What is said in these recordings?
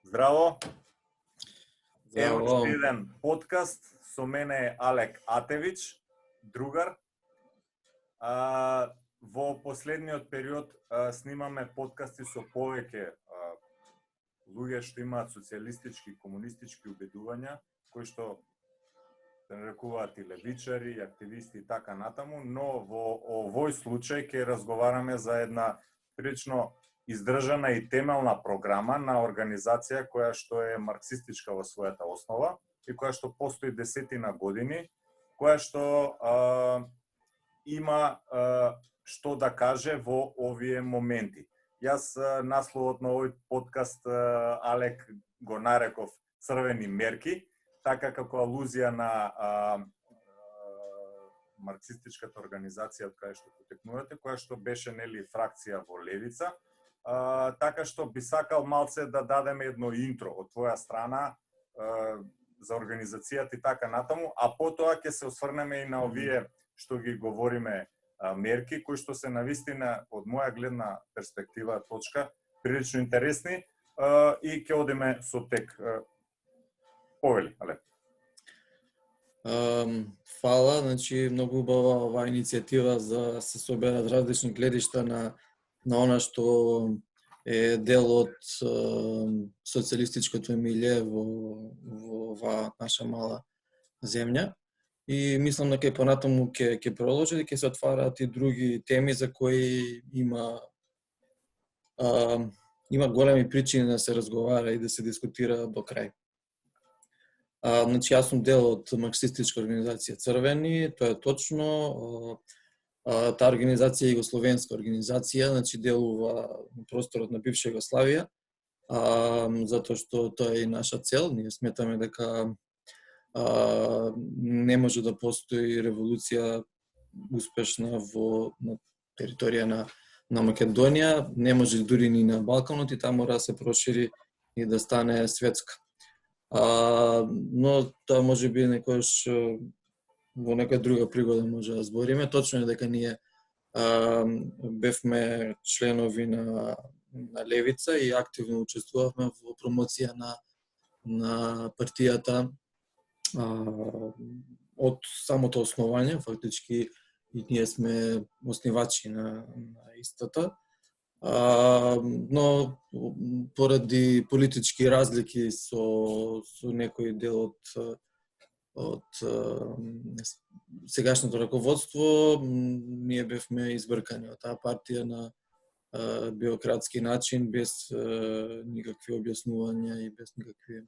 Здраво! Ево Здраво. уште еден подкаст. Со мене е Алек Атевич, другар. Во последниот период снимаме подкасти со повеќе луѓе што имаат социјалистички и комунистички убедувања, кои што се нарекуваат и левичари, и активисти и така натаму, но во овој случај ќе разговараме за една прилично издржана и темелна програма на организација која што е марксистичка во својата основа и која што постои десетина години, која што има што да каже во овие моменти. Јас насловот на овој подкаст Алек го нареков Црвени мерки, така како алузија на марксистичката организација од кај што потекнувате, која што беше нели фракција во левица. Така што би сакал малце да дадеме едно интро од твоја страна за организацијата и така натаму, а потоа ќе се осврнеме и на овие што ги говориме мерки, кои што се навистина од моја гледна перспектива точка прилично интересни и ќе одиме со тек. Повели, але. Фала, значи многу убава оваа иницијатива за се соберат различни гледишта на она што е дел од социјалистичкото емилие во оваа наша мала земја. И мислам дека понатаму ќе продолжи и ќе се отвараат и други теми за кои има големи причини да се разговара и да се дискутира до крај. Значи, јас сум дел од марксистичка организација Црвени, тоа е точно. Таа организација е југословенска организација, значи делува на просторот на бивша Југославија, затоа што тоа е и наша цел. Ние сметаме дека не може да постои револуција успешна на територија на Македонија, не може дури ни на Балканот и таа мора да се прошири и да стане светска. Но тоа може би некојаш во некоја друга пригода може да збориме. Точно е дека ние бевме членови на левица и активно учествувавме во промоција на партијата од самото основање, фактички и ние сме основачи на истата. Но поради политички разлики со некој дел од сегашното раководство, ние бевме избркани од таа партија на бюрократски начин, без никакви објаснувања и без никакви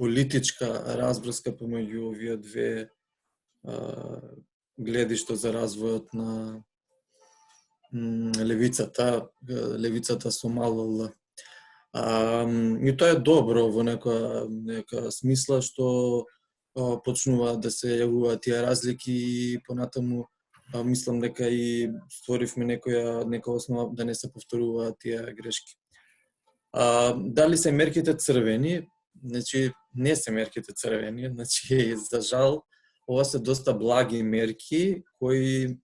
политичка разбрска помеѓу овие две гледишта за развојот на левицата со мало Л. И тоа е добро во нека смисла што почнуваат да се јавуваат тие разлики и понатаму мислам дека и створивме нека основа да не се повторуваат тие грешки. Дали се мерките црвени? Значи не се мерките црвени, значи за жал ова се доста благи мерки кои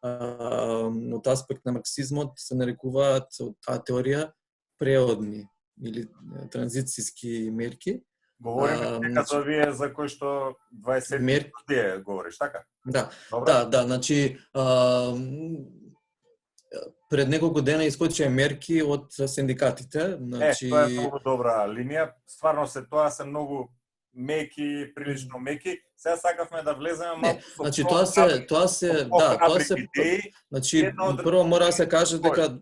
од аспект на марксизмот се нарекуваат од таа теорија преодни или транзицијски мерки. Говориме дека за вие за кои што 20 мерки говориш, така? Да, значи пред неколку дена искочија мерки од синдикатите, значи тоа е многу добра линија. Стварно тоа се многу меки, прилично меки. Сега сакавме да влеземе малку со значи значи прво мора да се каже дека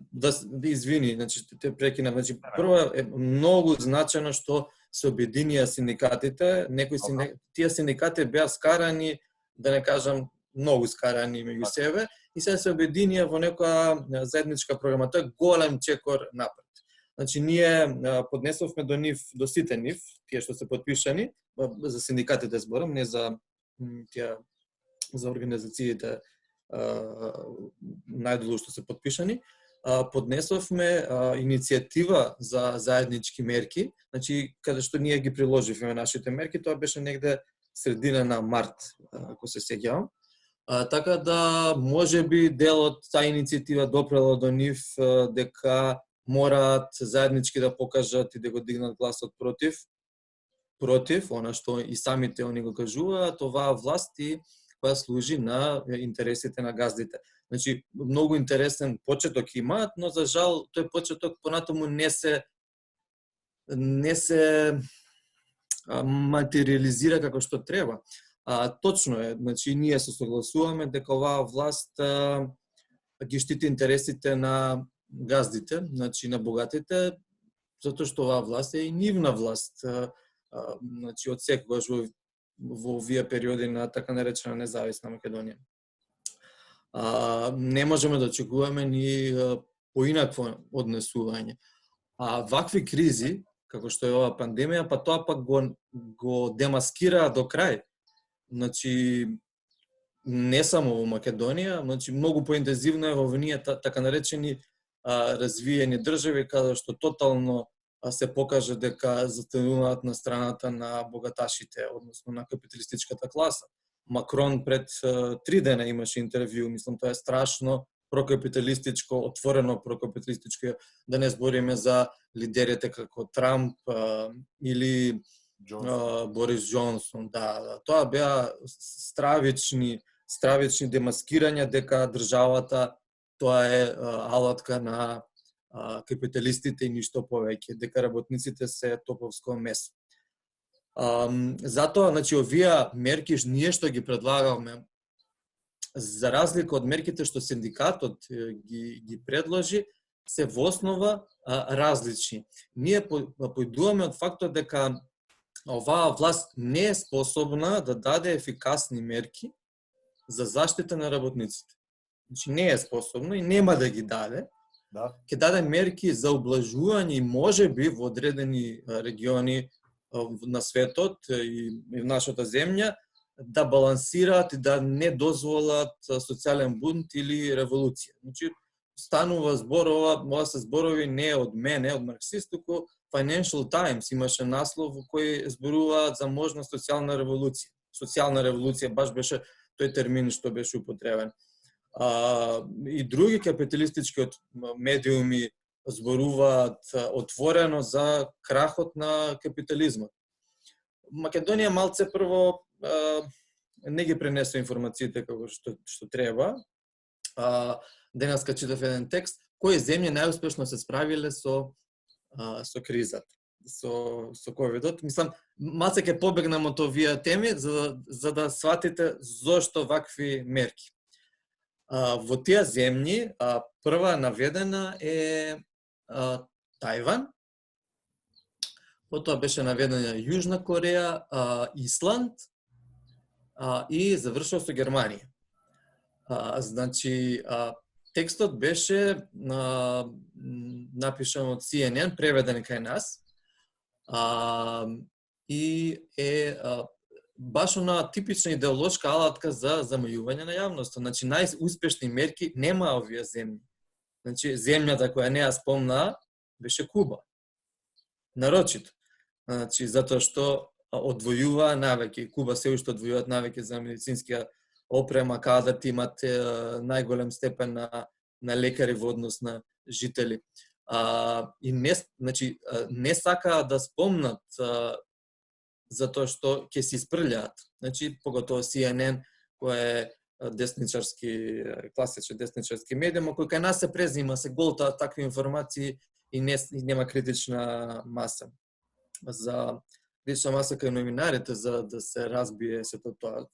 извини, значи те прекинав, значи прво е многу значено што се обединија синдикатите, тие синдикати беа скарани, да не кажам многу скарани меѓу себе и сега се обединија во некоја заедничка програма. Тоа е голем чекор напред. Значи ние поднесовме до сите нив, тие што се потпишани, за синдикатите зборам, не за организациите најдолу што се потпишани, поднесовме иницијатива за заеднички мерки, значи каде што ние ги приложивме нашите мерки, тоа беше негде средина на март, ако се сеќавам. Така да можеби дел од таа иницијатива допрела до нив дека мораат заеднички да покажат и да го дигнат гласот против она што и самите они го кажуваат, оваа власт и која служи на интересите на газдите. Значи, многу интересен почеток имаат, но за жал тој почеток понатаму не се материализира како што треба. Точно е, значи ние се согласуваме дека оваа власт ги штити интересите на газдите, значи на богатите, затоа што оваа власт е и нивна власт. Значи од секогаш во овие периоди на така наречена независна Македонија. Не можеме да очекуваме ни поинакво однесување. Вакви кризи, како што е ова пандемија, па тоа пак го демаскира до крај. Значи, не само во Македонија, значи многу поинтензивно е во оние така наречени развиени држави, каде што тотално се покаже дека застануваат на страната на богаташите, односно на капиталистичката класа. Макрон пред 3 дена имаше интервју, мислам тоа е страшно прокапиталистичко, отворено прокапиталистичко, да не збориме за лидерите како Трамп или Борис Џонсон. Да, тоа беа стравични демаскирања дека државата тоа е алатка на капиталистите и ништо повеќе, дека работниците се топовско месо. Затоа, значи, овие мерки ние што ги предлагаме, за разлика од мерките што синдикатот ги предложи, се во основа различни. Ние поидуваме од фактот дека оваа власт не е способна да даде ефикасни мерки за заштита на работниците. Значи не е способна и нема да ги даде. Да. Ќе даде мерки за ублажување и можеби во одредени региони на светот и в нашата земја да балансираат и да не дозволат социјален бунт или револуција. Значи станува збор, ова се зборови не од мене, од марксист, туку Financial Times имаше наслов во кој зборуваат за можна социјална револуција. Социјална револуција баш беше тој термин што беше употребен. И други капиталистички медиуми зборуваат отворено за крахот на капитализмот. Македонија малце прво не ги пренесе информациите како што треба. Денеска читав еден текст, кои земји најуспешно се справиле со кризата, со ковидот. Мислам, малце ќе побегнам од овие теми за да сватите зошто вакви мерки. Во тие земји прва наведена е Тајван, потоа беше наведена Јужна Кореја, Исланд и завршува со Германија. Значи, текстот беше напишан од CNN, преведен кај нас, и е баш она типична идеолошка алатка за замајување на јавноста. Значи, најуспешни мерки нема овие земји. Значи, земјата која не ја спомна беше Куба. Нарочито. Значи, затоа што одвојува навеќе. Куба се уште одвојуваат навеќе за медицинска опрема, каде имат најголем степен на лекари во однос на жители. И не сака да спомнат затоа што ќе се испрлјаат. Значи, поготово CNN, кој е десничарски, класичен десничарски медиум, кој кај нас се презима, се голта такви информации и нема критична маса. За критична маса кај новинарите за да се разбие сето тоа.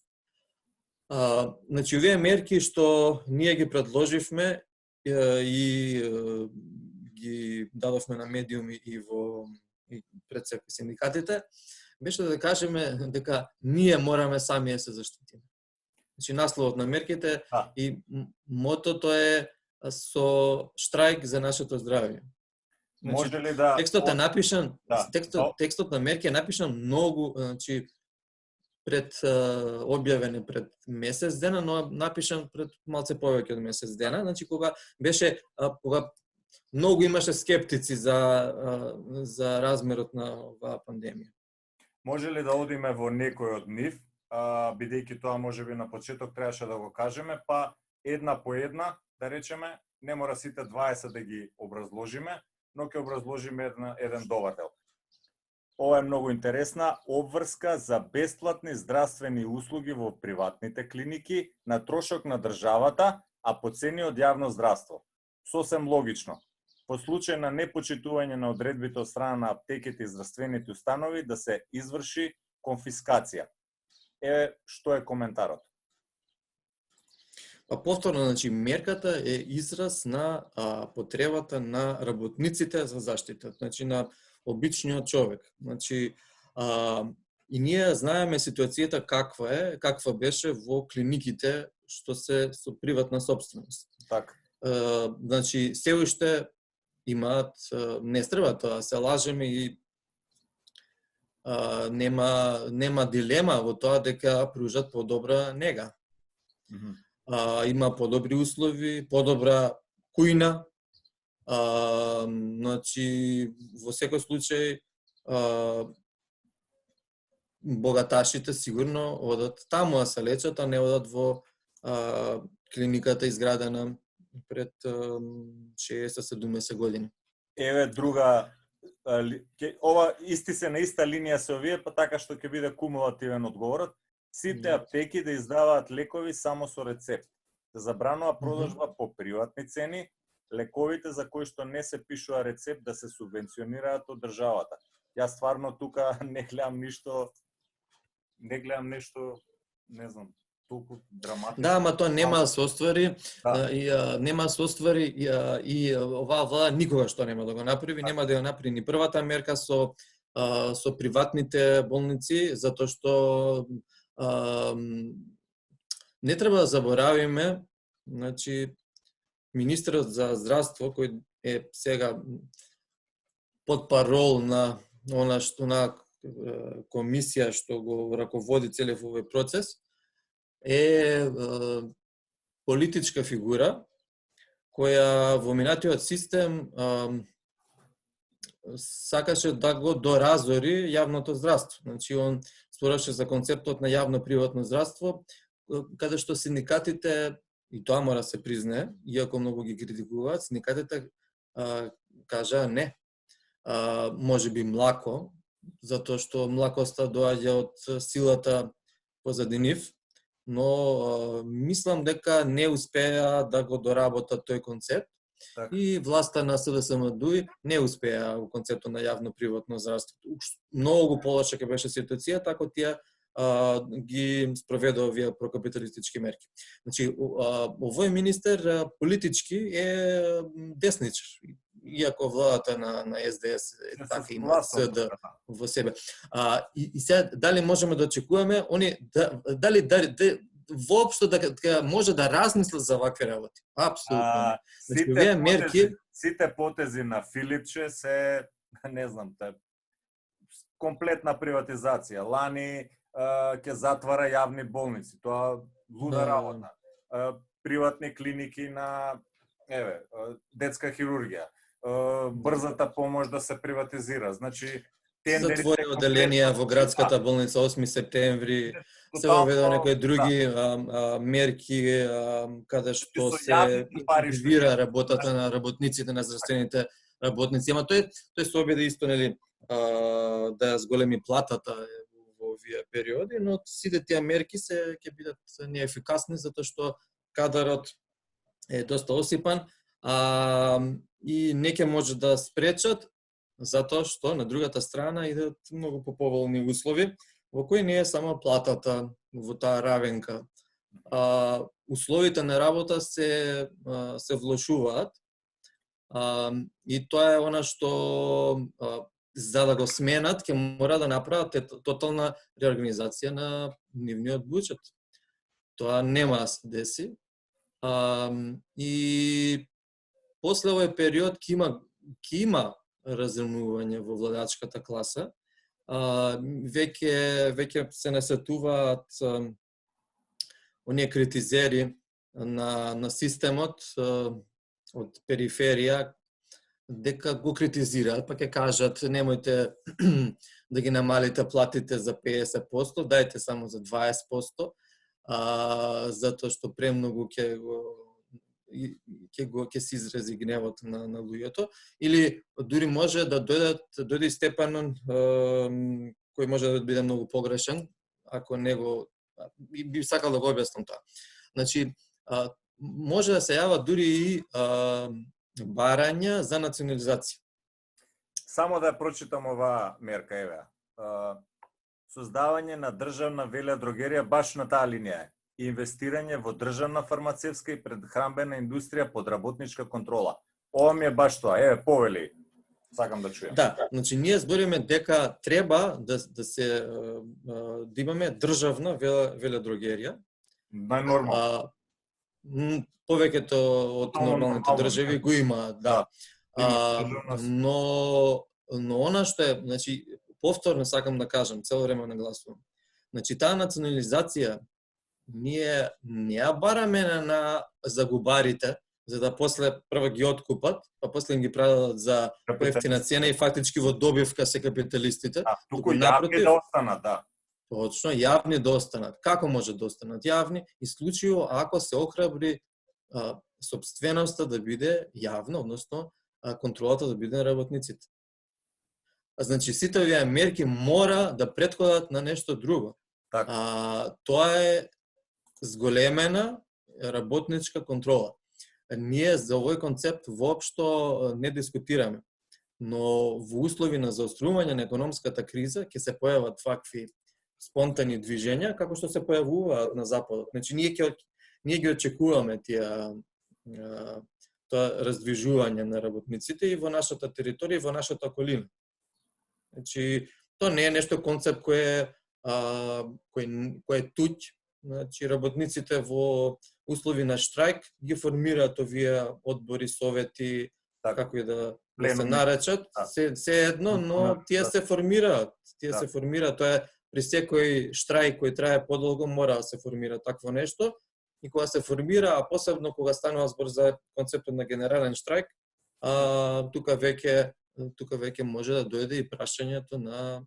Значи, овие мерки што ние ги предложивме и ги дадовме на медиуми и пред секој синдикатите, беше да кажеме дека ние мораме сами да се заштитиме. Значи, насловот на мерките и мотото е со штрајк за нашето здравје. Значи, може ли да... Текстот е напишан, текстот на мерки е напишан многу, значи, пред објавен пред месец дена, но напишан пред малце повеќе од месец дена, значи кога многу имаше скептици за размерот на оваа пандемија. Може ли да одиме во некој од нив, бидејќи тоа можеби на почеток требаше да го кажеме, па една по една, да речеме, не мора сите 20 да ги образложиме, но ќе образложиме еден добар дел. Ова е многу интересна обврска за бесплатни здравствени услуги во приватните клиники на трошок на државата, а по цени од јавно здравство. Сосем логично. По случај на непочитување на одредбите од страна на аптеките и здравствените установи да се изврши конфискација. Што е коментарот? Па повторно, значи, мерката е израз на потребата на работниците за заштита, значи на обичниот човек. Значи, и ние знаеме ситуацијата каква беше во клиниките што се со приватна собственост. Така. Значи, се уште имаат, не треба тоа, се лажеме и нема дилема во тоа дека пружат подобра нега. Има подобри услови, подобра кујна, значи, во секој случај, богаташите сигурно одат таму да се лечат, а не одат во клиниката изградена пред 60-70 години. Еве друга, ова исти се на иста линија се овие, па така што ќе биде кумулативен одговорот. Сите аптеки да издаваат лекови само со рецепт. Се забранува продажба по приватни цени, лековите за кои што не се пишува рецепт да се субвенционираат од државата. Јас стварно тука не гледам нешто, не знам, толку драматично. Да, ама тоа нема да се оствари, нема да се оствари и оваа влада никога што нема да го направи, нема да го направи ни првата мерка со приватните болници, затоа што не треба да заборавиме, значи, министерот за здравство, кој е сега под парол на она комисија што го раководи целиот овој процес, е политичка фигура која во минатиот систем сакаше да го доразори јавното здравство. Значи, он збореше за концептот на јавно-приватно здравство, каде што синдикатите, и тоа мора се признае, иако многу ги критикуваат, синдикатите кажаа не. Може би млако, затоа што млакоста доаѓа од силата позади нив, но мислам дека не успеа да го доработат тој концепт. Так. И власта на СДСМ не успеа во концептот на јавно-приватно здравство. Многу полоша ќе беше ситуација, така тие ги спроведе овие прокапиталистички мерки. Значи, овој министер политички е десничар, иако владата на СДС така има СД во себе. И сега, дали можеме да очекуваме, дали воопшто дека може да размислат за вакви работи? Апсолутно. Сите потези на Филипче се, не знам, комплетна приватизација. Лани ќе затвара јавни болници. Тоа луда работа. Приватни клиники на детска хирургија. Брзата помош да се приватизира. Значи, затвори оделенија во градската болница 8 септември, се воведе некои други мерки каде што се интегрира работата на работниците, на здравствените работници. Ама тој се обиде исто, нели, да ја зголеми платата во овие периоди, но сите тие мерки ќе бидат неефикасни затоа што кадарот е доста осипан и не ќе може да спречат затоа што на другата страна идат многу поповолни услови, во кои не е само платата во таа равенка. Условите на работа се влошуваат и тоа е она што за да го сменат ќе мора да направат тотална реорганизација на нивниот буџет. Тоа нема да се деси. И после овој период ќе има разумување во владачката класа. Веќе се насетуваат оние критизери на системот од периферија дека го критизираат, па ќе кажат немојте да ги намалите платите за 50%, дајте само за 20%, затоа што премногу ќе го ќе се изрази гневот на луѓето, или дури може да дојде и степен кој може да биде многу погрешен, ако него би сакал да го објаснам тоа. Значи, може да се јава дури и барања за национализација. Само да ја прочитам оваа мерка, еве. Создавање на државна веледрогерија баш на таа линија е. Инвестирање во државна фармацевска и предхранбена индустрија под работничка контрола. Ова ми е баш тоа. Еве, повели. Сакам да чујам. Да, значи ние збориме дека треба да имаме државна веледрогерија. Најнормално. Повеќето од нормалните држави го има, да. Но она што е, значи, повторно сакам да кажам, цело време нагласувам. Значи, таа национализација ние не ја бараме на загубарите, за да после прво ги откупат, па после ги продадат за поевтина цена и фактички во добивка се капиталистите. Туку јавни да останат, да. Точно, јавни да останат. Како може да останат јавни? Исклучиво ако се охрабри собственоста да биде јавна, односно контролата да биде на работниците. Значи, сите овие мерки мора да претходат на нешто друго. Тоа е зголемена работничка контрола. Ние за овој концепт воопшто не дискутираме, но во услови на заострување на економската криза ќе се појават вакви спонтани движења како што се појавуваат на западот. Значи ние ги очекуваме тоа раздвижување на работниците и во нашата територија и во нашата околина. Значи тоа не е нешто концепт кој е туѓ. Значи работниците во услови на штрајк ги формираат овие одбори, совети, како и да се наречат, се едно, но тие се формираат. Се формираат, тоа е при секој штрајк кој трае подолго мора да се формира такво нешто. И кога се формира, а посебно кога станува збор за концептот на генерален штрајк, тука веќе може да дојде и прашањето на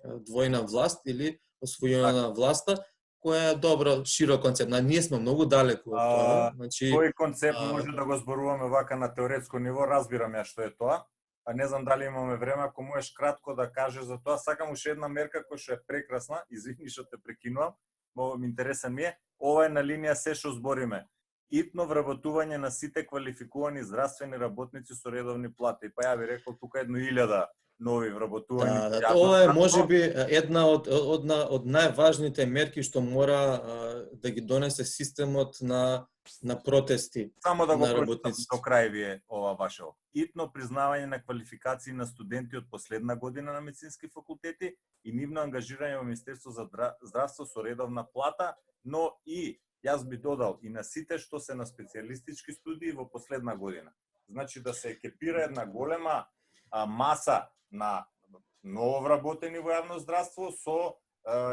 двојна власт или освојување на власта, која е добро широк концепт. Ние сме многу далеку од тоа. Значи, тој концепт може да го зборуваме вака на теоретско ниво, разбирам ја што е тоа. Не знам дали имаме време, ако можеш кратко да кажеш за тоа. Сакам уште една мерка која што е прекрасна, извини што те прекинувам, но интересен ми е. Ова е на линија се што збориме. Итно вработување на сите квалификувани здравствени работници со редовни плати. Па ја би рекол тука 1000 нови вработувања. Ова е можеби една од најважните мерки што мора да ги донесе системот на протести. Само да го прочитам до крај вие ова вашето. Итно признавање на квалификации на студенти од последна година на медицински факултети и нивно ангажирање во Министерство за здравство со редовна плата, но и јас би додал и на сите што се на специјалистички студии во последна година. Значи да се екипира една голема маса на нововработени во јавно здравство со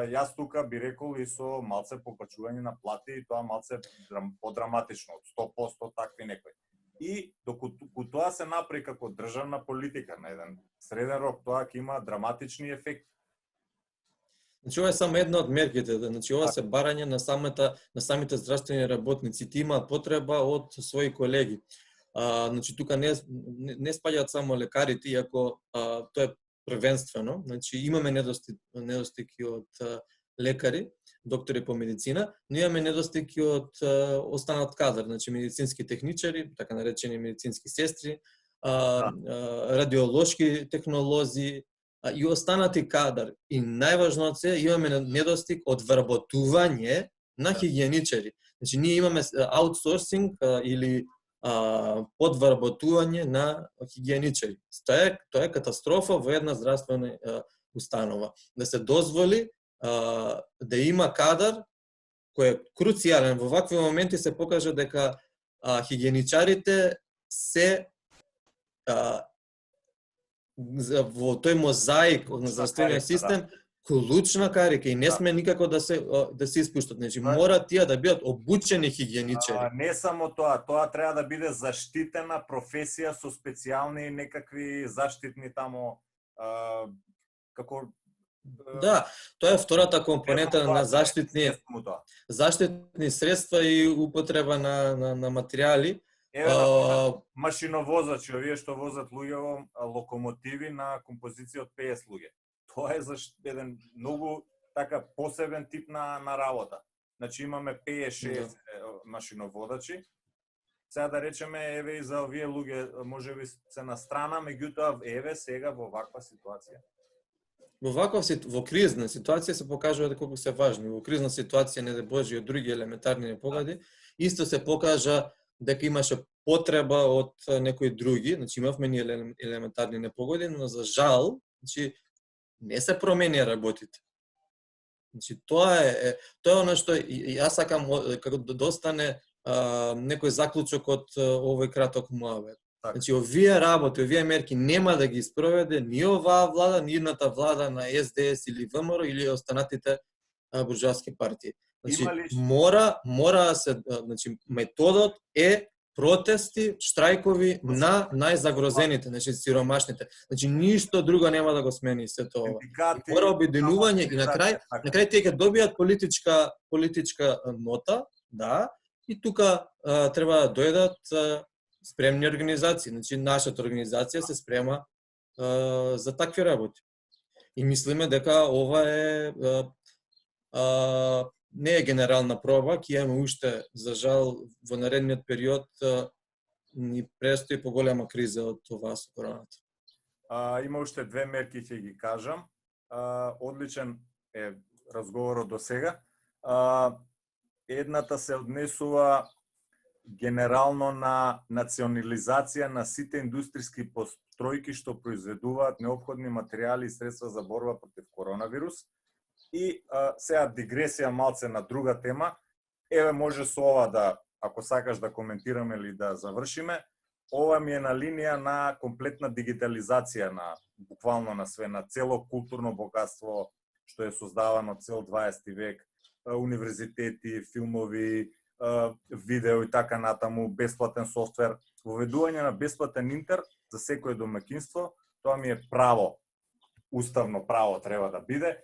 јас тука би рекол и со малце попачување на плати и тоа малце подраматично, од 100% такви некои. И доколку тоа се направи како државна политика на еден среден рок, тоа ќе има драматични ефекти. Значи ова е само една од мерките, значи ова се барање на самите здравствени работници, ти имаат потреба од своји колеги. Значи тука не спаѓаат само лекарите, иако тоа е првенствено, значи имаме недостиги од лекари, доктори по медицина, но имаме недостиги од останат кадар, значи медицински техничари, така наречени медицински сестри, радиолошки технолози и останати кадар. И најважното се имаме недостиг од вработување на хигиеничари. Значи ние имаме аутсорсинг или подвработување на хигиеничари. Тоа е катастрофа во една здравствена установа. Да се дозволи да има кадар кој е круцијален. Во вакви моменти се покажа дека хигиеничарите се во тој мозаик на здравствениот систем клучна карика и не сме никако да се испуштат. Значи мора тие да бидат обучени хигиеничари. Не само тоа треба да биде заштитена професија со специјални некакви заштитни тамо како Да, тоа е втората компонента на Не само тоа. заштитни средства и употреба на материјали. Еве, например, машиновозачи, овие што возат луѓе во локомотиви на композиција од 50 луѓе. Тоа е за еден многу така посебен тип на работа. Значи имаме 50-60 машиноводачи. Сега да речеме, еве и за овие луѓе можеби се на страна, меѓутоа еве сега во ваква ситуација. Во кризна ситуација се покажува колку се важни. Во кризна ситуација, не да Боже, и од други елементарни непогоди, исто се покажа дека имаше потреба од некои други, значи имавме ние елементарни непогоди, но за жал, значи не се промени работите. Значи тоа е она што јас сакам како да достане некој заклучок од овој краток муавет. Значи овие работи, овие мерки нема да ги спроведе ни оваа влада, ни едната влада на СДС или ВМРО или останатите буржоаски партии. Значи мора се, значи методот е протести, штрајкови на најзагрозените, значи сиромашните. Значи ништо друго нема да го смени се тоа. Мора обединување и на крај тие ќе добијат политичка нота, да, и тука треба да дојдат спремни организации. Значи нашата организација се спрема за такви работи. И мислиме дека ова е не е генерална проба, ќе имаме уште, за жал, во наредниот период ни престои поголема криза од това со короната. Има уште две мерки, ќе ги кажам. Одличен е разговорот до сега. Едната се однесува генерално на национализација на сите индустријски постројки што произведуваат неопходни материјали и средства за борба против коронавирус. И сега дигресија малце на друга тема. Еве може со ова да, ако сакаш да коментираме или да завршиме, ова ми е на линија на комплетна дигитализација на буквално на све, на цело културно богатство што е создавано цел 20 век, универзитети, филмови, видео и така натаму, бесплатен софтвер, воведување на бесплатен интернет за секое домаќинство, тоа ми е право, уставно право треба да биде.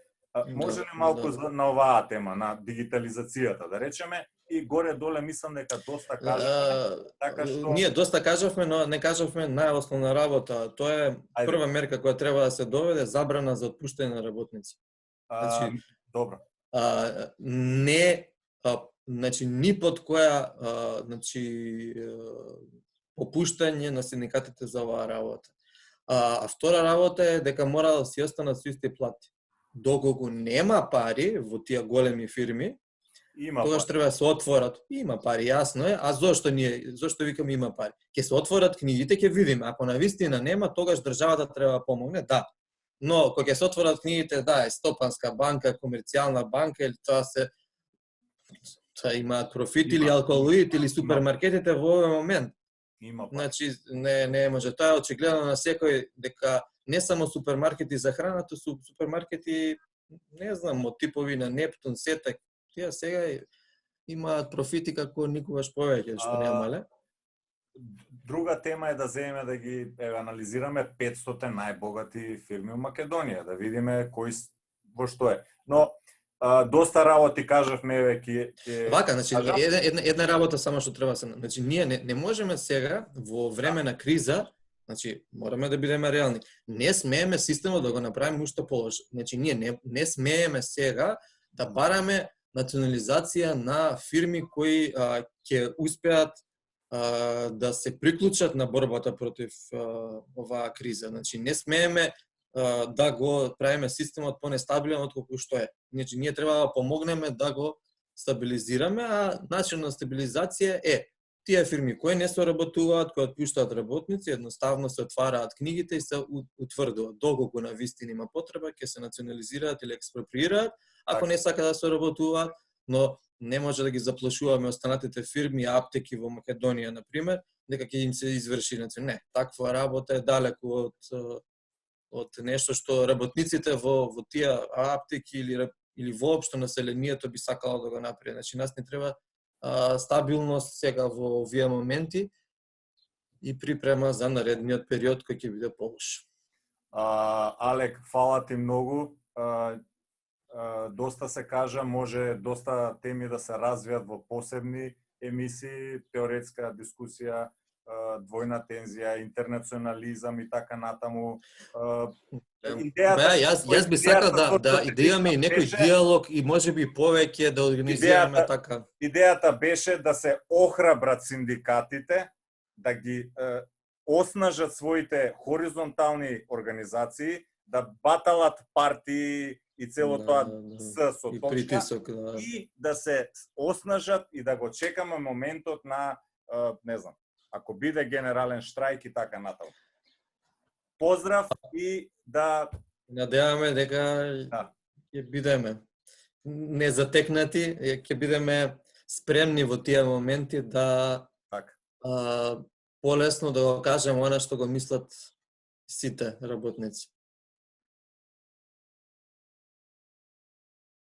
Може ли малку на оваа тема, на дигитализацијата, да речеме, и горе-доле мислам дека доста кажавме, така што... Ние доста кажавме, но не кажавме најосновна работа. Тоа е прва мерка која треба да се доведе, забрана за отпуштање на работници. Значи, добро. Значи, ни под која попуштање на синдикатите за оваа работа. А втора работа е дека мора да си останат со исти плати. Доколку нема пари во тие големи фирми, тогаш треба да се отворат. Има пари, јасно е. А зошто викам има пари? Ќе се отворат книгите, ќе видиме. Ако навистина нема, тогаш државата треба да помогне, да. Но кога ќе се отворат книгите, да, е Стопанска банка, Комерцијална банка, или тоа имаат профит, или алкоолоидите, или супермаркетите во овој момент. Значи, не може. Тоа е очигледно на секој дека не само супермаркети за храна, то су супермаркети, не знам, од типови на Нептун, Сетек, тие сега имаат профити како никогаш повеќе, што немале. Друга тема е да земеме да ги анализираме 500 најбогати фирми во Македонија, да видиме кој во што е. Но доста работи кажавме, еве ќе Вака, значи една работа само што треба се, значи ние не можеме сега во време на криза, значи мораме да бидеме реални. Не смееме системот да го направиме уште полош. Значи ние не смееме сега да бараме национализација на фирми кои ќе успеат да се приклучат на борбата против оваа криза. Значи не смееме да го правиме системот понестабилен отколку што е. Значи ние треба да помогнеме да го стабилизираме, а начин на стабилизација е тие фирми кои не соработуваат, кои отпуштаат работници, едноставно се отвараат книгите и се утврдуваат. Доколку на вистина има потреба, ќе се национализираат или експроприираат, ако не сака да соработуваат, но не може да ги заплашуваме останатите фирми, аптеки во Македонија, например, дека ќе им се изврши. Не, таква работа е далеку од нешто што работниците во тие аптеки или воопшто населението би сакало да го направи. Значи, нас не треба стабилност сега во овие моменти и припрема за наредниот период кој ќе биде полош. Алек, фала ти многу. доста се кажа, може доста теми да се развијат во посебни емисии, теоретска дискусија, двојна тензија, интернационализам и така натаму. Идејата јас би сакал да имаме и некој диалог и можеби повеќе да организираме така. Идејата беше да се охрабрат синдикатите, да ги оснажат своите хоризонтални организации, да баталат партии и цело тоа со точка, и да се оснажат и да го чекаме моментот на, не знам, ако биде генерален штрајк и така натаму. Поздрав и да надеваме дека ќе бидеме незатекнати, ќе бидеме спремни во тие моменти да полесно да го кажеме она што го мислат сите работници.